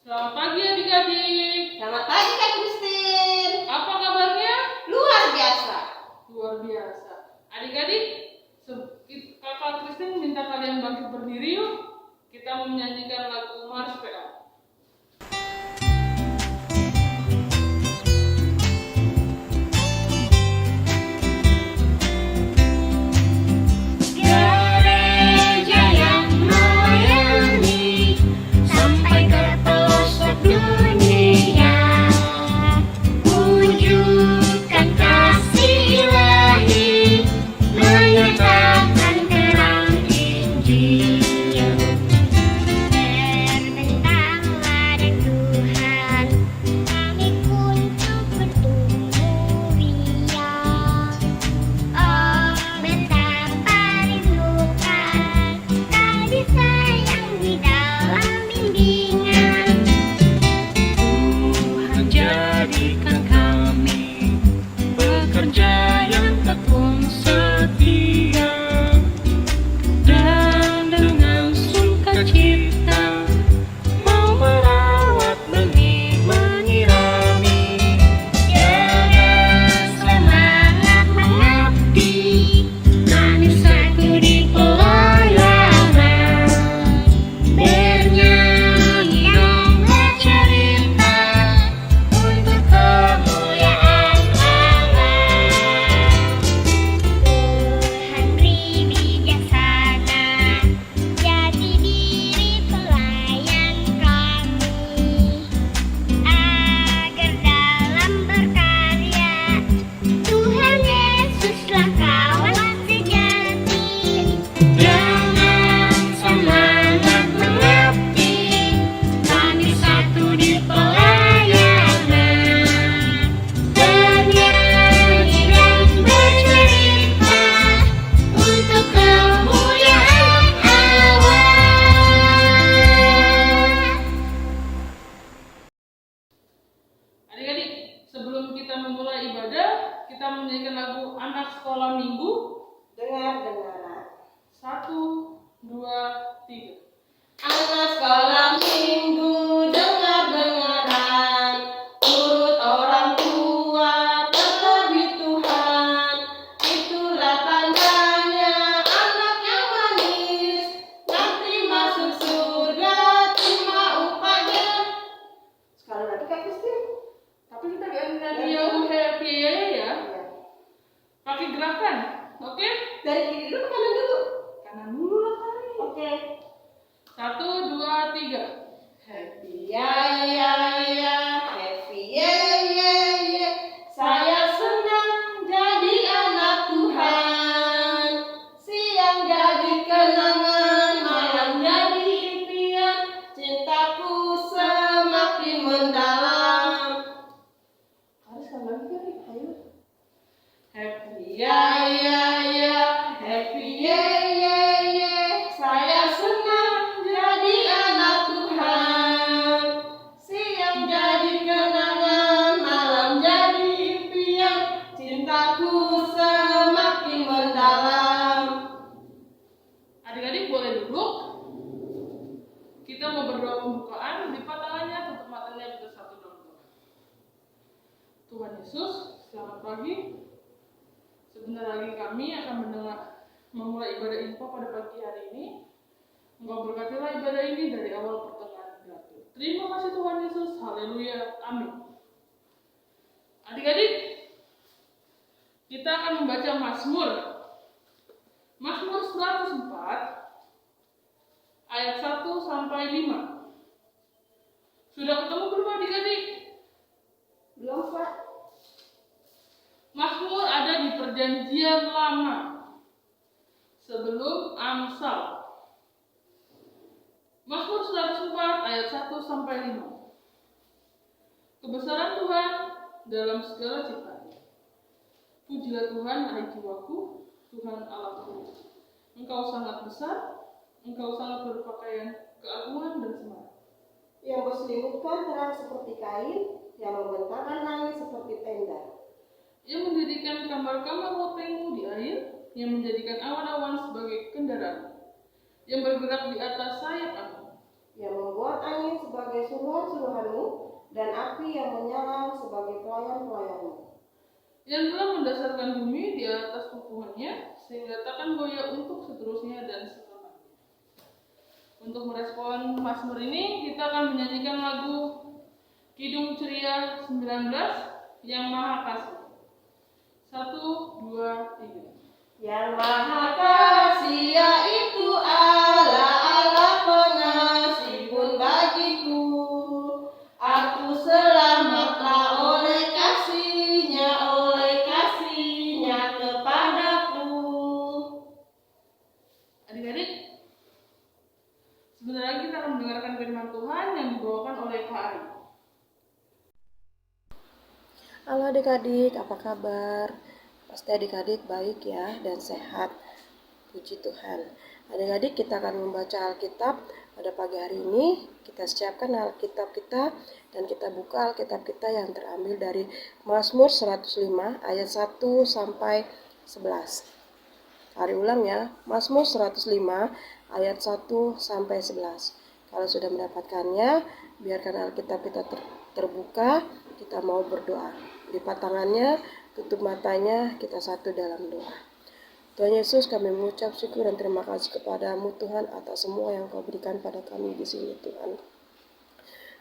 Selamat pagi adik-adik. Selamat pagi Kak Kristin. Apa kabarnya? Luar biasa. Luar biasa. Adik-adik, Kakak Kristin minta kalian bangkit berdiri yuk. Kita mau menyanyikan lagu Mars PA. Sebelum kita memulai ibadah, kita menyanyikan lagu Anak Sekolah Minggu. Dengar-dengaran. 1, 2, 3. Anak sekolah minggu, dengar-dengaran. Urut orang tua, terlebih Tuhan. Itulah tandanya anak yang manis. Nanti masuk surga, terima upahnya. Sekali lagi Kak Kristin. Tapi kita ganti yang happy ya. Pakai gerakan, oke? Dari kiri dulu ke kanan dulu. Kanan dulu lah kali. Oke. 1, 2, 3. Happy ya ya ya, happy ya ya ya. Saya senang jadi anak Tuhan. Siang jadi kenangan, malam jadi impian. Cintaku semakin mendalam. Harus sekali lagi kali, ayo. Happy ya ya ya, happy ya ya ya. Saya senang jadi anak Tuhan. Yesus. Selamat pagi. Sebentar lagi kami akan memulai ibadah info pada pagi hari ini. Engkau berkatilah ibadah ini dari awal pertengahan dan akhir. Terima kasih Tuhan Yesus. Haleluya. Amin. Adik-adik, kita akan membaca Mazmur. Mazmur 104 ayat 1 sampai 5. Sudah ketemu belum adik-adik? Belum, Pak. Mazmur ada di Perjanjian Lama sebelum Amsal. Mazmur 104 ayat 1 sampai 5. Kebesaran Tuhan dalam segala ciptaan. Pujilah Tuhan, hai jiwaku, Tuhan Allahku. Engkau sangat besar, Engkau sangat berpakaian keagungan dan semangat. Yang berselimutkan terang seperti kain, yang membentangkan langit seperti tenda. Yang mendirikan kamar-kamar lotengmu di air, yang menjadikan awan-awan sebagai kendaraan, yang bergerak di atas sayap angin. Yang membuat angin sebagai suruhan-suruhanmu, dan api yang menyala sebagai pelayan-pelayanmu. Yang telah mendasarkan bumi di atas pupuhannya, sehingga takkan goyah untuk seterusnya dan selamanya. Untuk merespon Mazmur ini, kita akan menyanyikan lagu Kidung Ceria 19 yang Maha Kasih. 1, 2, 3. Yang Maha Kasih yaitu Allah, Allah pengasih pun bagiku. Aku selamatlah oleh kasihnya kepadaku. Adik-adik, sebentar lagi kita akan mendengarkan firman Tuhan yang dibawakan oleh Kak Ari. Halo adik-adik, apa kabar? Pasti adik-adik baik ya dan sehat. Puji Tuhan. Adik-adik, kita akan membaca Alkitab pada pagi hari ini. Kita siapkan Alkitab kita dan kita buka Alkitab kita yang terambil dari Mazmur 105 ayat 1 sampai 11. Hari ulang ya, Mazmur 105 ayat 1 sampai 11. Kalau sudah mendapatkannya, biarkan Alkitab kita terbuka, kita mau berdoa. Lipat tangannya, tutup matanya, kita satu dalam doa. Tuhan Yesus, kami mengucap syukur dan terima kasih kepadamu Tuhan atas semua yang Kau berikan pada kami di sini Tuhan.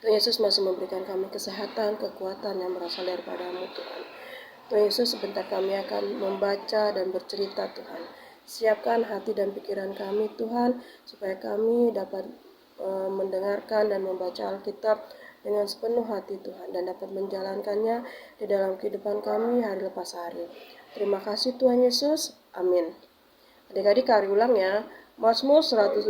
Tuhan Yesus masih memberikan kami kesehatan, kekuatan yang berasal daripadamu Tuhan. Tuhan Yesus, sebentar kami akan membaca dan bercerita Tuhan. Siapkan hati dan pikiran kami Tuhan, supaya kami dapat mendengarkan dan membaca Alkitab dengan sepenuh hati Tuhan, dan dapat menjalankannya di dalam kehidupan kami hari lepas hari. Terima kasih Tuhan Yesus. Amin. Adik-adik, hari ulang ya. Mazmur 105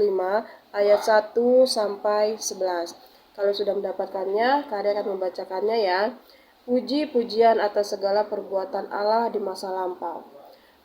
ayat 1 sampai 11. Kalau sudah mendapatkannya, kalian akan membacakannya ya. Puji-pujian atas segala perbuatan Allah di masa lampau.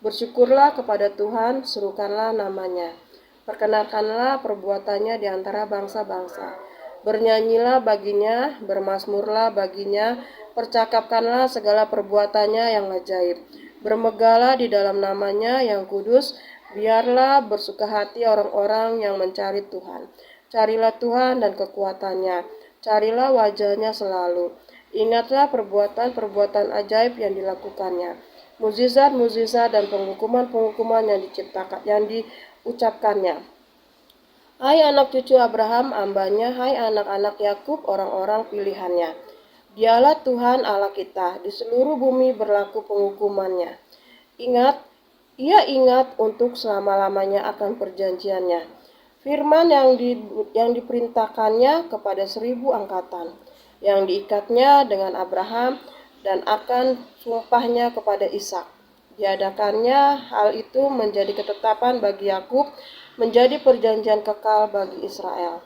Bersyukurlah kepada Tuhan, serukanlah namanya. Perkenalkanlah perbuatannya di antara bangsa-bangsa. Bernyanyilah baginya, bermazmurlah baginya, percakapkanlah segala perbuatannya yang ajaib. Bermegahlah di dalam namanya yang kudus, biarlah bersuka hati orang-orang yang mencari Tuhan. Carilah Tuhan dan kekuatannya, carilah wajahnya selalu. Ingatlah perbuatan-perbuatan ajaib yang dilakukannya, mukjizat-mukjizat dan penghukuman-penghukuman yang diucapkannya. Hai anak cucu Abraham, hambanya, hai anak-anak Yakub, orang-orang pilihannya. Dialah Tuhan Allah kita, di seluruh bumi berlaku penghukumannya. Ia ingat untuk selama-lamanya akan perjanjiannya. Firman yang diperintahkannya kepada 1000 angkatan, yang diikatnya dengan Abraham dan akan sumpahnya kepada Ishak. Diadakannya hal itu menjadi ketetapan bagi Yakub, menjadi perjanjian kekal bagi Israel.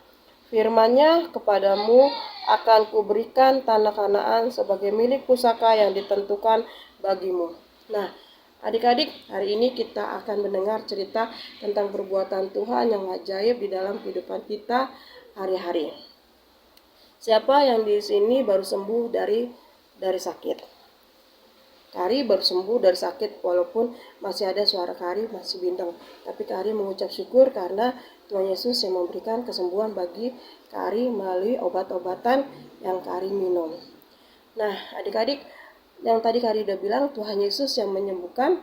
Firman-Nya kepadamu, akan kuberikan tanah Kanaan sebagai milik pusaka yang ditentukan bagimu. Nah, adik-adik, hari ini kita akan mendengar cerita tentang perbuatan Tuhan yang ajaib di dalam kehidupan kita hari-hari. Siapa yang di sini baru sembuh dari sakit? Kari baru sembuh dari sakit, walaupun masih ada suara Kari masih bindeng. Tapi Kari mengucap syukur karena Tuhan Yesus yang memberikan kesembuhan bagi Kari melalui obat-obatan yang Kari minum. Nah, adik-adik, yang tadi Kak Ari udah bilang, Tuhan Yesus yang menyembuhkan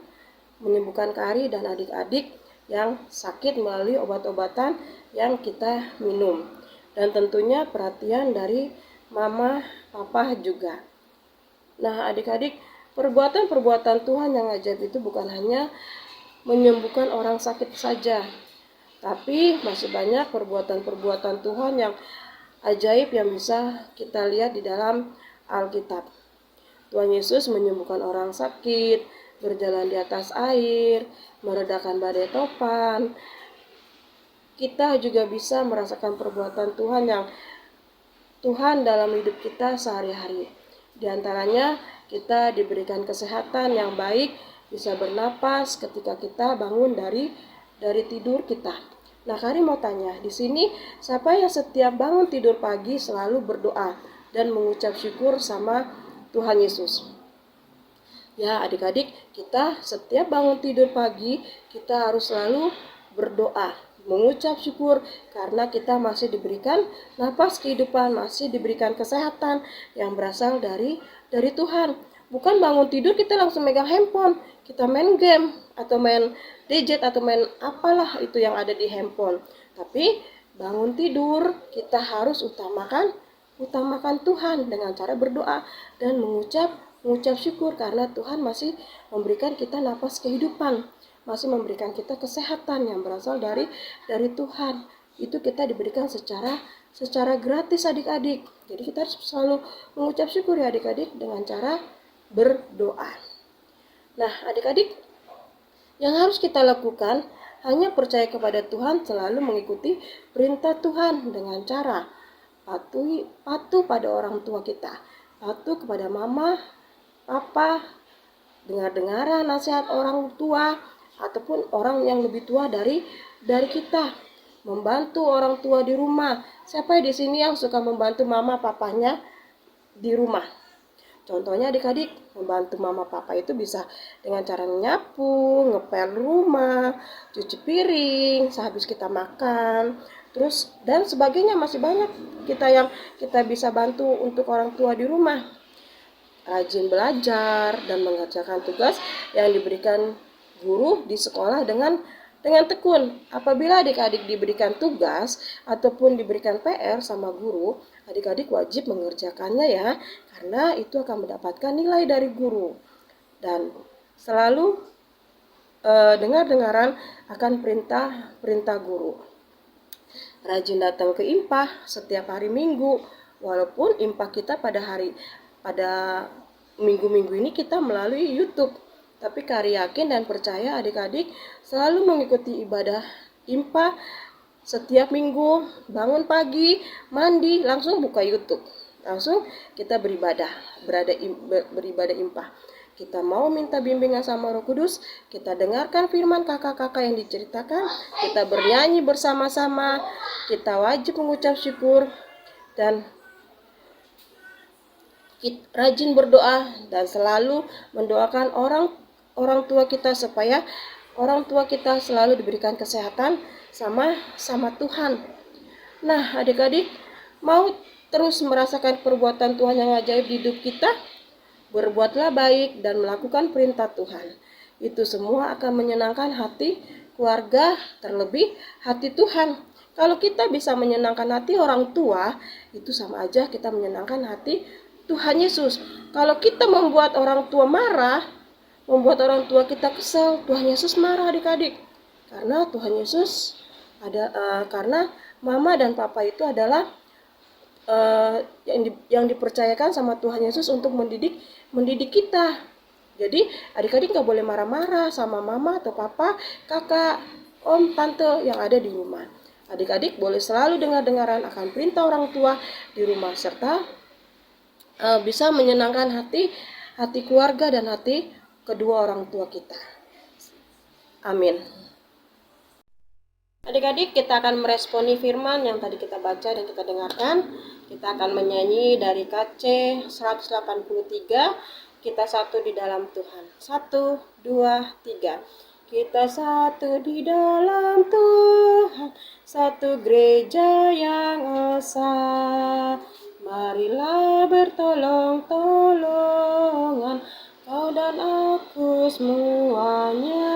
Kak Ari dan adik-adik yang sakit melalui obat-obatan yang kita minum. Dan tentunya perhatian dari mama, papa juga. Nah, adik-adik, perbuatan-perbuatan Tuhan yang ajaib itu bukan hanya menyembuhkan orang sakit saja, tapi masih banyak perbuatan-perbuatan Tuhan yang ajaib yang bisa kita lihat di dalam Alkitab. Tuhan Yesus menyembuhkan orang sakit, berjalan di atas air, meredakan badai topan. Kita juga bisa merasakan perbuatan Tuhan yang Tuhan dalam hidup kita sehari-hari. Di antaranya kita diberikan kesehatan yang baik, bisa bernapas ketika kita bangun dari tidur kita. Nah, Kari mau tanya, di sini siapa yang setiap bangun tidur pagi selalu berdoa dan mengucap syukur sama Tuhan Yesus? Ya, adik-adik, kita setiap bangun tidur pagi, kita harus selalu berdoa, mengucap syukur karena kita masih diberikan napas kehidupan, masih diberikan kesehatan yang berasal dari Tuhan. Bukan bangun tidur kita langsung megang handphone, kita main game atau main gadget atau main apalah itu yang ada di handphone. Tapi bangun tidur kita harus utamakan Tuhan dengan cara berdoa dan mengucap syukur karena Tuhan masih memberikan kita napas kehidupan, masih memberikan kita kesehatan yang berasal dari Tuhan. Itu kita diberikan secara gratis adik-adik. Jadi kita harus selalu mengucap syukur ya adik-adik dengan cara berdoa. Nah, adik-adik, yang harus kita lakukan hanya percaya kepada Tuhan, selalu mengikuti perintah Tuhan dengan cara patuh pada orang tua kita, patuh kepada mama, papa, dengar-dengaran nasihat orang tua ataupun orang yang lebih tua dari kita, membantu orang tua di rumah. Siapa di sini yang suka membantu mama papanya di rumah? Contohnya adik-adik, membantu mama papa itu bisa dengan cara nyapu, ngepel rumah, cuci piring sehabis kita makan, terus dan sebagainya. Masih banyak yang kita bisa bantu untuk orang tua di rumah. Rajin belajar dan mengerjakan tugas yang diberikan guru di sekolah dengan tekun. Apabila adik-adik diberikan tugas ataupun diberikan PR sama guru, adik-adik wajib mengerjakannya ya, karena itu akan mendapatkan nilai dari guru. Dan selalu dengar-dengaran akan perintah guru. Rajin datang ke IMPA setiap hari Minggu, walaupun IMPA kita pada minggu-minggu ini kita melalui YouTube. Tapi Kari yakin dan percaya adik-adik selalu mengikuti ibadah IMPA setiap minggu, bangun pagi, mandi, langsung buka YouTube. Langsung kita beribadah IMPA. Kita mau minta bimbingan sama Roh Kudus, kita dengarkan firman kakak-kakak yang diceritakan, kita bernyanyi bersama-sama, kita wajib mengucap syukur dan rajin berdoa dan selalu mendoakan orang tua kita supaya orang tua kita selalu diberikan kesehatan sama Tuhan. Nah, adik-adik mau terus merasakan perbuatan Tuhan yang ajaib di hidup kita? Berbuatlah baik dan melakukan perintah Tuhan. Itu semua akan menyenangkan hati keluarga, terlebih hati Tuhan. Kalau kita bisa menyenangkan hati orang tua, itu sama aja kita menyenangkan hati Tuhan Yesus. Kalau kita membuat orang tua marah, membuat orang tua kita kesel, Tuhan Yesus marah adik-adik. Karena Tuhan Yesus karena mama dan papa itu adalah yang dipercayakan sama Tuhan Yesus untuk mendidik kita. Jadi adik-adik gak boleh marah-marah sama mama atau papa, kakak, om, tante yang ada di rumah. Adik-adik boleh selalu dengar-dengaran akan perintah orang tua di rumah serta bisa menyenangkan hati keluarga dan hati kedua orang tua kita. Amin. Adik-adik, kita akan meresponi firman yang tadi kita baca dan kita dengarkan. Kita akan menyanyi dari KC 183, kita satu di dalam Tuhan. 1, 2, 3. Kita satu di dalam Tuhan, satu gereja yang esa, Marilah bertolong-tolongan kau dan aku semuanya.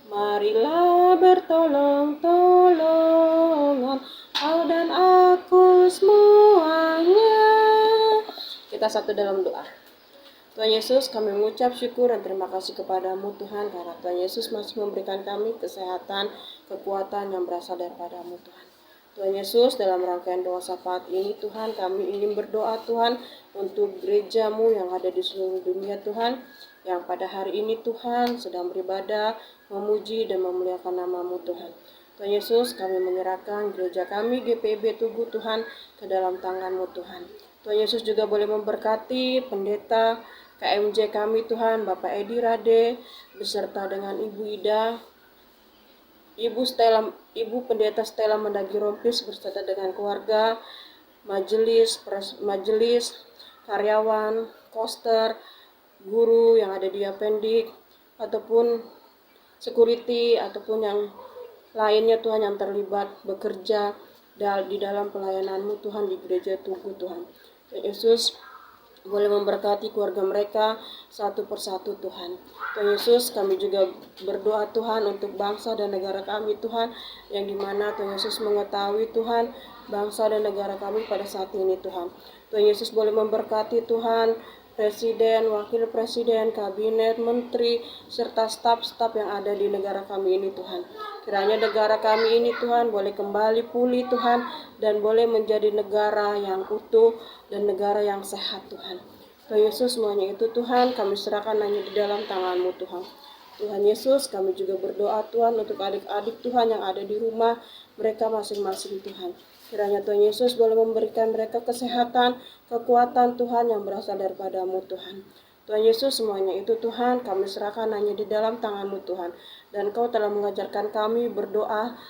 Marilah bertolong-tolongan kau dan aku semuanya. Kita satu dalam doa. Tuhan Yesus, kami mengucap syukur dan terima kasih kepadamu Tuhan, karena Tuhan Yesus masih memberikan kami kesehatan, kekuatan yang berasal daripada-Mu Tuhan. Tuhan Yesus, dalam rangkaian doa syafaat ini Tuhan, kami ingin berdoa Tuhan untuk gereja-Mu yang ada di seluruh dunia Tuhan, yang pada hari ini Tuhan sedang beribadah, memuji dan memuliakan nama-Mu Tuhan. Tuhan Yesus, kami menyerahkan gereja kami GPIB Tugu Tuhan ke dalam tangan-Mu Tuhan. Tuhan Yesus juga boleh memberkati pendeta KMJ kami Tuhan, Bapak Edi Rade, beserta dengan Ibu Ida, Ibu Pendeta Stella Mendagi Rompis beserta dengan keluarga, majelis, karyawan, koster, guru yang ada di Apendik, ataupun security, ataupun yang lainnya Tuhan yang terlibat bekerja di dalam pelayanan-Mu Tuhan di gereja Tugu Tuhan. Tuhan Yesus boleh memberkati keluarga mereka satu persatu Tuhan. Tuhan Yesus, kami juga berdoa Tuhan untuk bangsa dan negara kami Tuhan, yang dimana Tuhan Yesus mengetahui Tuhan bangsa dan negara kami pada saat ini Tuhan. Tuhan Yesus boleh memberkati Tuhan Presiden, Wakil Presiden, Kabinet, Menteri, serta staf-staf yang ada di negara kami ini Tuhan. Kiranya negara kami ini Tuhan boleh kembali pulih Tuhan, dan boleh menjadi negara yang utuh dan negara yang sehat Tuhan. Tuhan Yesus, semuanya itu Tuhan kami serahkan hanya di dalam tangan-Mu Tuhan. Tuhan Yesus, kami juga berdoa Tuhan untuk adik-adik Tuhan yang ada di rumah mereka masing-masing Tuhan. Kiranya Tuhan Yesus boleh memberikan mereka kesehatan, kekuatan Tuhan yang berasal daripada-Mu Tuhan. Tuhan Yesus, semuanya itu Tuhan kami serahkan hanya di dalam tangan-Mu Tuhan. Dan Kau telah mengajarkan kami berdoa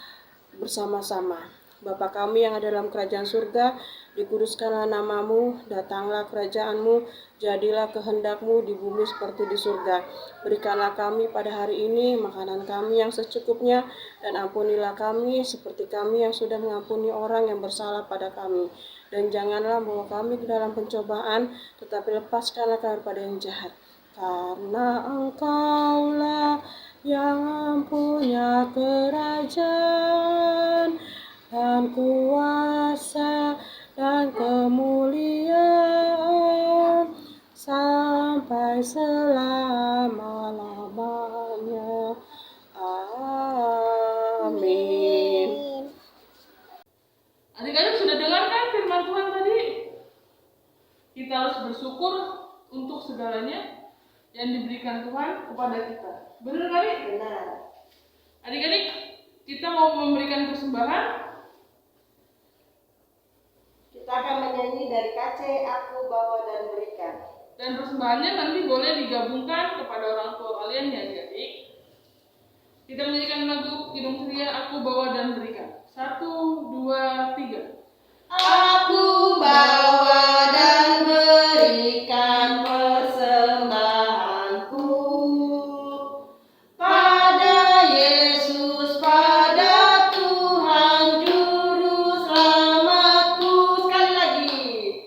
bersama-sama. Bapa kami yang ada dalam kerajaan surga, dikuduskanlah nama-Mu, datanglah kerajaan-Mu, jadilah kehendak-Mu di bumi seperti di surga. Berikanlah kami pada hari ini makanan kami yang secukupnya, dan ampunilah kami seperti kami yang sudah mengampuni orang yang bersalah pada kami. Dan janganlah membawa kami ke dalam pencobaan, tetapi lepaskanlah kami daripada yang jahat. Karena Engkaulah yang mempunyai kerajaan dan kuasa dan kemuliaan sampai selama-lamanya. Amin. Adik-adik sudah dengar kan firman Tuhan tadi? Kita harus bersyukur untuk segalanya yang diberikan Tuhan kepada kita. Benar kali? Benar. Adik-adik, kita mau memberikan persembahan. Kita akan menyanyi dari KC Aku Bawa dan Berikan. Dan persembahannya nanti boleh digabungkan kepada orang tua kalian ya adik-adik. Kita menyanyikan lagu Kidung Ceria Aku Bawa dan Berikan. 1, 2, 3. Aku bawa dan berikan persembahanku pada Yesus, pada Tuhan Juru Selamatku. Sekali lagi.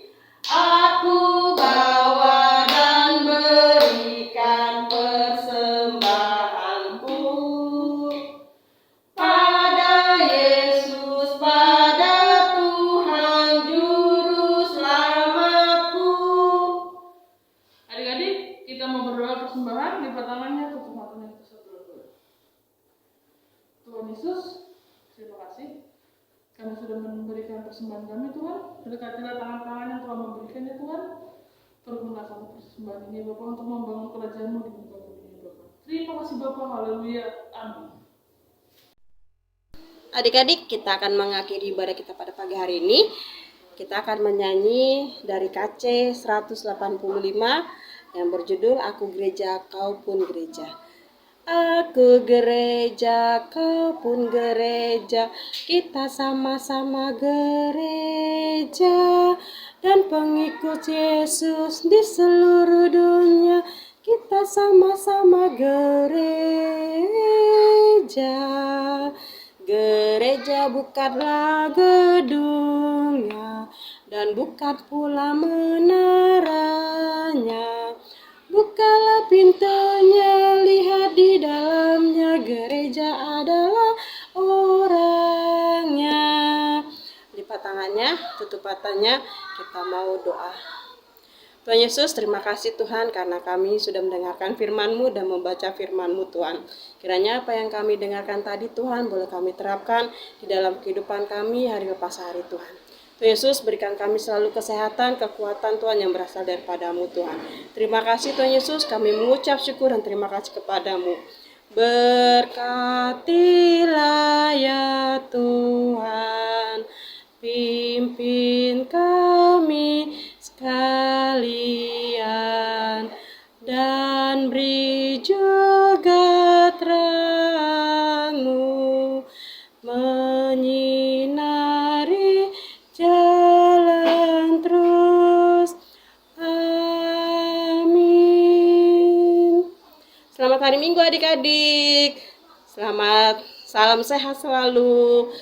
Aku bawa dan berikan persembahanku pada Yesus, pada Tuhan Juru Selamatku. Adik-adik, kita mau berdoa persembahan, lipat tangannya, tutup matanya, kita berdoa. Tuhan Yesus, terima kasih karena sudah memberikan persembahan kami Tuhan. Berkatilah tangan-tangan yang telah memberikannya Tuhan. Pergunakan persembahan ini Bapa untuk membangun kerajaan-Mu di muka bumi ini Bapa. Terima kasih Bapa, haleluya, amin. Adik-adik, kita akan mengakhiri ibadah kita pada pagi hari ini. Kita akan menyanyi dari KC 185 yang berjudul Aku Gereja, Kau Pun Gereja. Aku gereja, kau pun gereja, kita sama-sama gereja, dan pengikut Yesus di seluruh dunia, kita sama-sama gereja. Gereja bukanlah gedungnya, dan bukan pula menaranya. Bukalah pintunya, lihat di dalamnya, gereja adalah orangnya. Lipat tangannya, tutup matanya, kita mau doa. Tuhan Yesus, terima kasih Tuhan karena kami sudah mendengarkan firman-Mu dan membaca firman-Mu Tuhan. Kiranya apa yang kami dengarkan tadi Tuhan boleh kami terapkan di dalam kehidupan kami hari lepas hari Tuhan. Tuhan Yesus, berikan kami selalu kesehatan, kekuatan Tuhan yang berasal daripada-Mu Tuhan. Terima kasih Tuhan Yesus, kami mengucap syukur dan terima kasih kepada-Mu. Berkatilah ya Tuhan, pimpin kami sekalian, dan beri juga terang-Mu menyinari jalan terus. Amin. Selamat hari Minggu adik-adik. Selamat, salam sehat selalu.